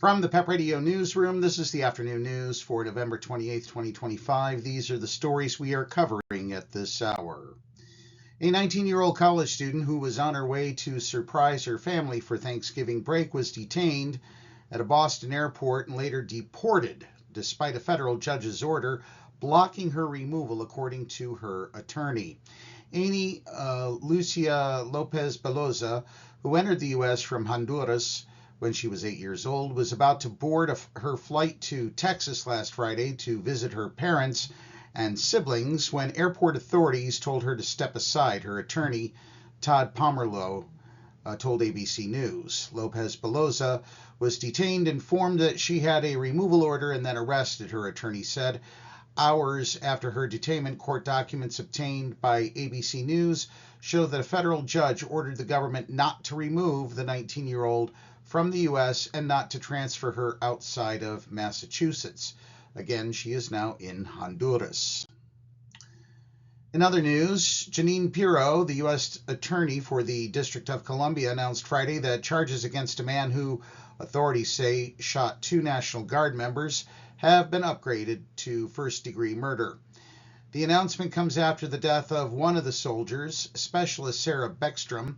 From the PEP Radio Newsroom, this is the afternoon news for November 28th, 2025. These are the stories we are covering at this hour. A 19-year-old college student who was on her way to surprise her family for Thanksgiving break was detained at a Boston airport and later deported, despite a federal judge's order blocking her removal, according to her attorney. Amy Lucia Lopez Beloza, who entered the U.S. from Honduras when she was 8 years old, was about to board her flight to Texas last Friday to visit her parents and siblings when airport authorities told her to step aside. Her attorney, Todd Pomerleau, told ABC News. Lopez Beloza was detained, informed that she had a removal order, and then arrested, her attorney said. Hours after her detainment, court documents obtained by ABC News show that a federal judge ordered the government not to remove the 19-year-old from the U.S. and not to transfer her outside of Massachusetts. Again, she is now in Honduras. In other news, Janine Pirro, the U.S. attorney for the District of Columbia, announced Friday that charges against a man who authorities say shot 2 National Guard members have been upgraded to first-degree murder. The announcement comes after the death of one of the soldiers, Specialist Sarah Beckstrom,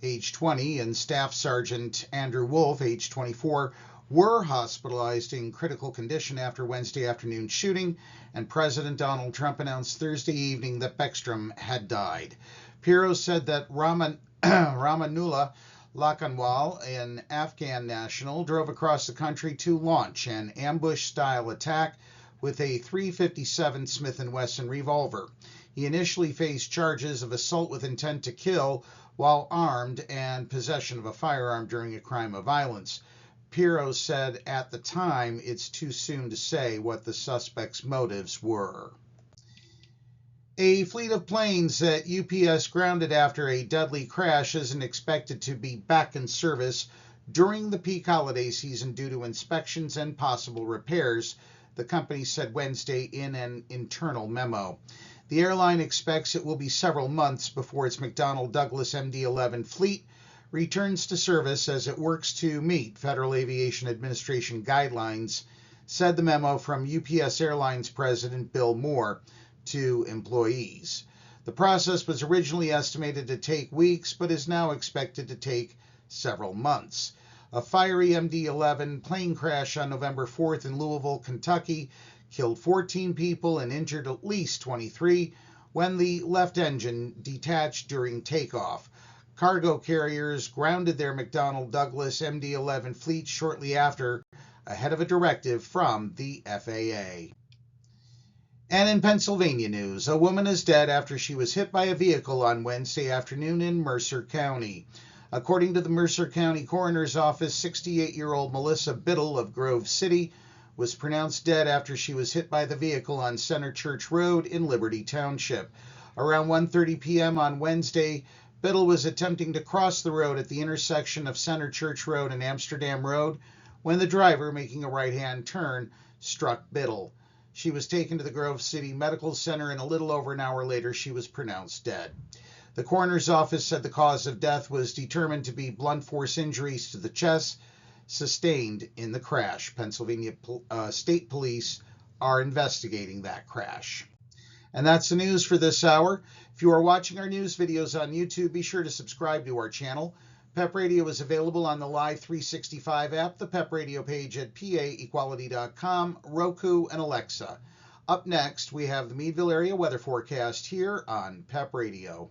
age 20, and Staff Sergeant Andrew Wolf, age 24, were hospitalized in critical condition after Wednesday afternoon shooting, and President Donald Trump announced Thursday evening that Beckstrom had died. Pirro said that Ramanullah Lakanwal, an Afghan national, drove across the country to launch an ambush-style attack with a .357 Smith & Wesson revolver. He initially faced charges of assault with intent to kill while armed and possession of a firearm during a crime of violence. Pirro said at the time it's too soon to say what the suspect's motives were. A fleet of planes that UPS grounded after a deadly crash isn't expected to be back in service during the peak holiday season due to inspections and possible repairs, the company said Wednesday in an internal memo. The airline expects it will be several months before its McDonnell Douglas MD-11 fleet returns to service as it works to meet Federal Aviation Administration guidelines, said the memo from UPS Airlines President Bill Moore to employees. The process was originally estimated to take weeks, but is now expected to take several months. A fiery MD-11 plane crash on November 4th in Louisville, Kentucky, killed 14 people and injured at least 23 when the left engine detached during takeoff. Cargo carriers grounded their McDonnell Douglas MD-11 fleet shortly after, ahead of a directive from the FAA. And in Pennsylvania news, a woman is dead after she was hit by a vehicle on Wednesday afternoon in Mercer County. According to the Mercer County Coroner's Office, 68-year-old Melissa Biddle of Grove City was pronounced dead after she was hit by the vehicle on Center Church Road in Liberty Township. Around 1:30 p.m. on Wednesday, Biddle was attempting to cross the road at the intersection of Center Church Road and Amsterdam Road when the driver, making a right-hand turn, struck Biddle. She was taken to the Grove City Medical Center, and a little over an hour later she was pronounced dead. The coroner's office said the cause of death was determined to be blunt force injuries to the chest sustained in the crash. Pennsylvania State Police are investigating that crash. And that's the news for this hour. If you are watching our news videos on YouTube, be sure to subscribe to our channel. PEP Radio is available on the Live 365 app, the PEP Radio page at paequality.com, Roku, and Alexa. Up next, we have the Meadville area weather forecast here on PEP Radio.